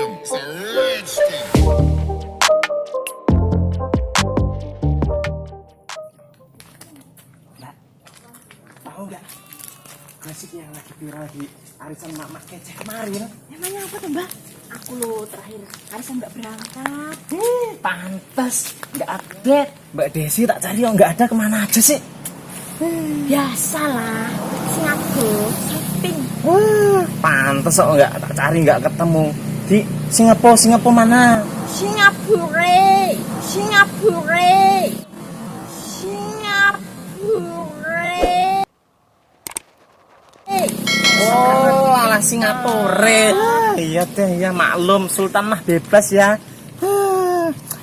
him. Smashed him. Mbak, tahu nggak gosip yang lagi viral di arisan mak kece kemarin? Emangnya apa tuh mbak? Aku lo terakhir arisan mbak berangkat. Pantes nggak update. Mbak Desi tak cari nggak ada, kemana aja sih? Biasalah, Singapura, shopping. Pantes kok nggak tak cari, nggak ketemu di Singapura mana? Singapura. Oh, alah Singapura. Iya deh, ya maklum, Sultan mah bebas ya.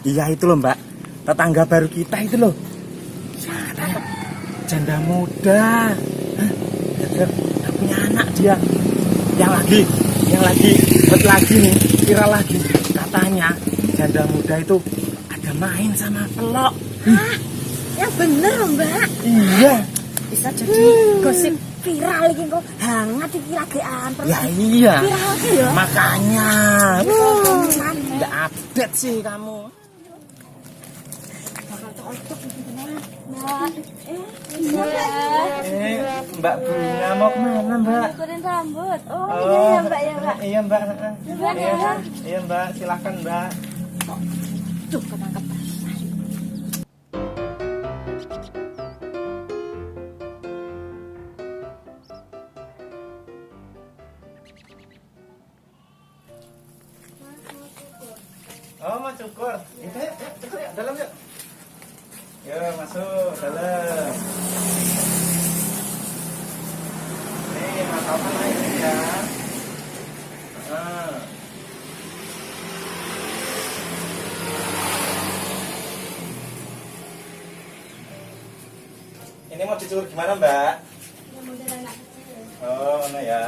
Iya itu loh Mbak, tetangga baru kita itu loh. Katanya janda muda. Udah punya anak dia. Yang lagi nih, viral lagi. Katanya janda muda itu ada main sama pelok. Hah? Yang bener loh mbak. Iya. Bisa jadi gosip viral iki kok hangat iki lagi Ya iya. Viral ki ya. Makanya. Tenan, Nggak update sih kamu. bakal cocok iki tenan. Mbak. Mbak Bunga mau kemana Mbak? Ikutin rambut. Oh, Oh, iya mbak ya mbak. Iya Mbak. Mbak, ya. Iya Mbak, silakan Mbak. Tuh ketangkep. Oh mau cukur. Itu yuk, cukur yuk, dalam yuk. Yuk masuk dalam. Nih matapan airnya ya. Ini mau dicukur gimana Mbak? Oh, nah ya.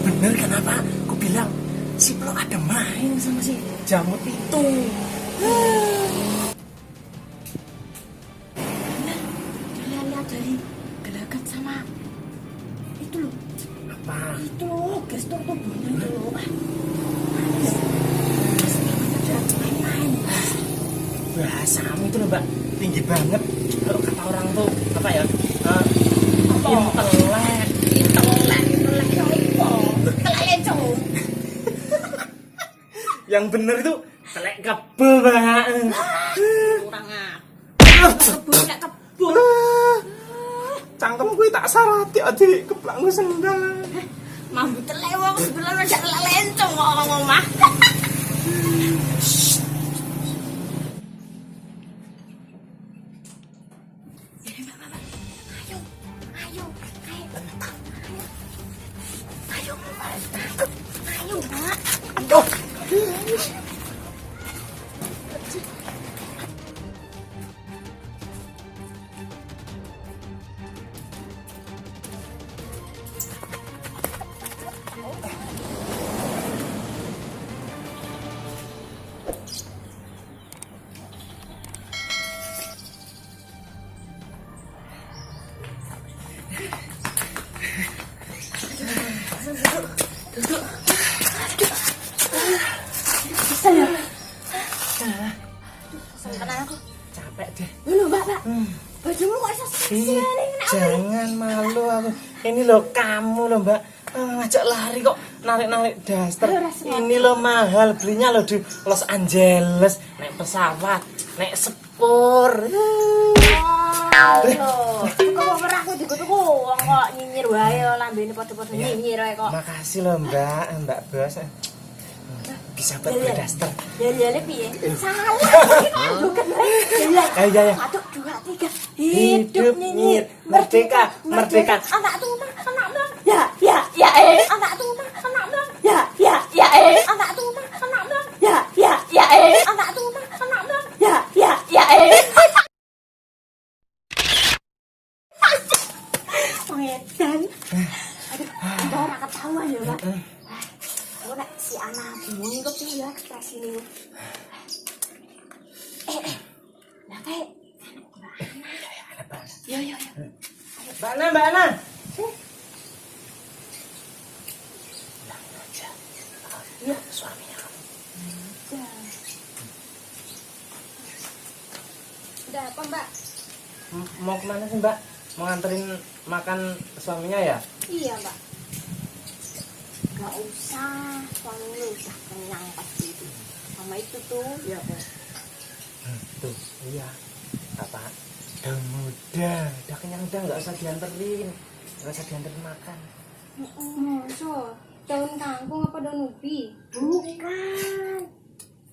Bener kenapa? Aku bilang si Plok ada main sama si Jamut itu. Lihat dari gelagat sama itu loh. Apa? Itu loh, gestur tubuhnya itu loh. Main-main. Bahasamu itu loh Mbak, tinggi banget. Kalau kata orang tuh apa ya? Yang bener itu telek kebel Mbak. Kurang apa? Kebun gak kebun. Cangkem gue tak sarati adik keplak gue sendal. Mambu telewang sebelah aja lencong kok ngomong-ngomong. Ayo, Mbak. Oh. Bisa ya? Sampai aku. Capek deh. Loh, Mbak. Bajumu kok iso Ih, jangan malu aku. Ini loh kamu loh Mbak. Ngajak lari kok narik-narik daster. Ini loh mahal belinya loh di Los Angeles. Naik pesawat, naik Pur. Loh, kok ora aku dikutuku wong kok nyinyir wae lambene padha-padha nyinyir wae kok. Makasih loh Mbak Bos. Bisa buat berdaster. Ya piye? Salah. Bukan Ya. 1 2 3. Hidup nyinyir, merdeka, merdeka. Anak tuna, anak blang. Ya. Anak tuna, anak blang. Ya. Anak tuna, anak blang. Ya. Anak tuna, anak blang. Ya. Pengedan. Aduh, udah ora ketahuan ya, Pak. Aku nek si anak bingung kok piye ya ekspresine. Lah kayak Yo. Mbak Ana. Iya, Suaminya kamu. Udah apa, Mbak? Mau kemana sih Mbak? Mau nganterin makan suaminya ya? Iya, Mbak. Gak usah, suami lu udah kenyang pasti itu. Sama itu tuh, ya kok. Tuh, iya. Apa? Udah muda, udah kenyang udah nggak usah dianterin, makan. So, daun kangkung apa daun ubi? Bukan.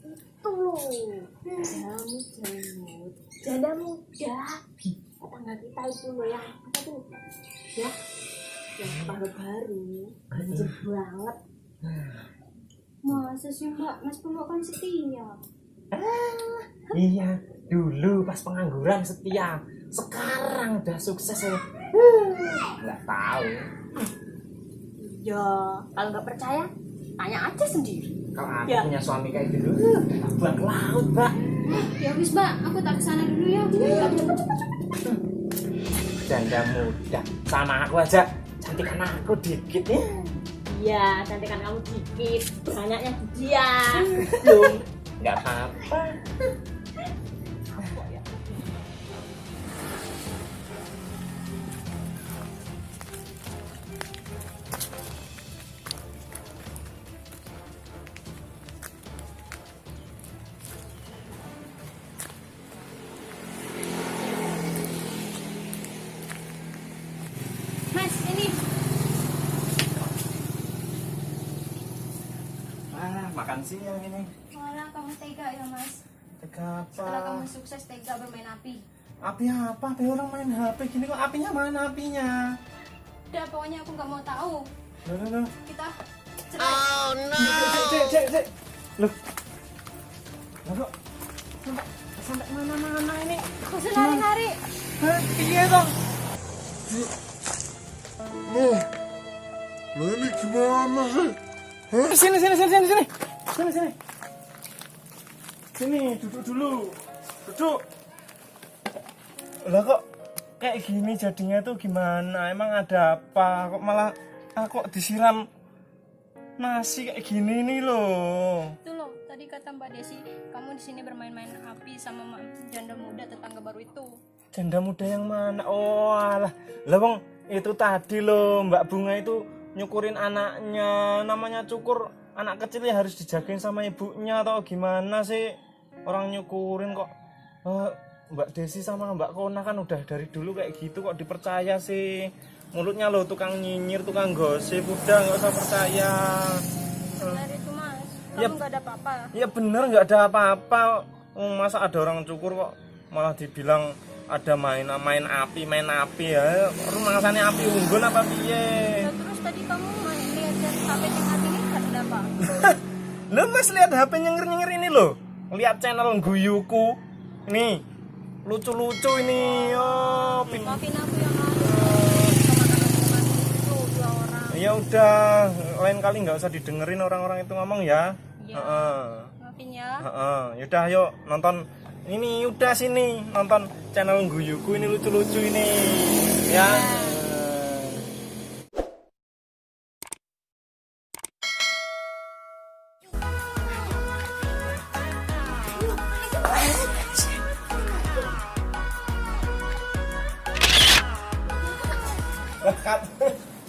Itu loh. Janda muda. Tetangga kita itu loh yang apa tuh? Ya. Yang baru-baru. Ganjil banget. Masa sih Mbak, Mas Purwo kan setia. Iya, dulu pas pengangguran setia, sekarang udah sukses ya. Nggak tahu. Ya, kalau nggak percaya, tanya aja sendiri. Kalau aku Ya. punya suami kayak gitu, buat ke laut, Mbak. Ya wis Mbak, aku tak kesana dulu ya. Janda muda, sama aku aja, cantikan aku dikit ya. Iya, cantikan kamu dikit, banyaknya dia. Belum. Nggak apa-apa. Mas, ini Makan siang ini. malah kamu tega ya Mas. Tega Setelah apa? kamu sukses tega bermain api. Api apa? Api orang main HP gini kok apinya mana apinya? Udah pokoknya aku nggak mau tahu. Loh. Kita cerai. Cek. Loh kok sampai mana-mana ini? Aku selari-lari. Hah? Iya dong. Loh, ini gimana sih? Sini. Sini, duduk dulu. Duduk. Lah kok kayak gini jadinya tuh gimana? Emang ada apa? Kok malah kok disiram nasi kayak gini nih loh. Itu loh, tadi kata Mbak Desi, kamu di sini bermain-main api sama janda muda tetangga baru itu. Janda muda yang mana? Oh alah. Lah wong itu tadi loh Mbak Bunga itu nyukurin anaknya. Namanya cukur anak kecil ya harus dijagain sama ibunya atau gimana sih? Orang nyukurin kok Mbak Desi sama Mbak Kona kan udah dari dulu kayak gitu kok dipercaya sih. Mulutnya loh tukang nyinyir, tukang gosip, udah nggak usah percaya. Benar itu Mas, Ya. kamu nggak ada apa-apa. Ya bener nggak ada apa-apa. Masa ada orang cukur kok malah dibilang ada main api ya. Rumangsane api unggun apa piye? Ya, terus tadi kamu lihat HP tingkat ini ada apa? Lo Mas lihat HP nyenger ini loh. Lihat channel Guyuku. Nih. Lucu-lucu ini. Oh, Maafin aku yang lalu sama itu 2 orang. ya udah, lain kali nggak usah didengerin orang-orang itu ngomong ya. Iya. Heeh. Maafin ya. Yaudah yuk nonton ini, udah sini nonton channel Guyuku ini lucu-lucu ini ya. Cut.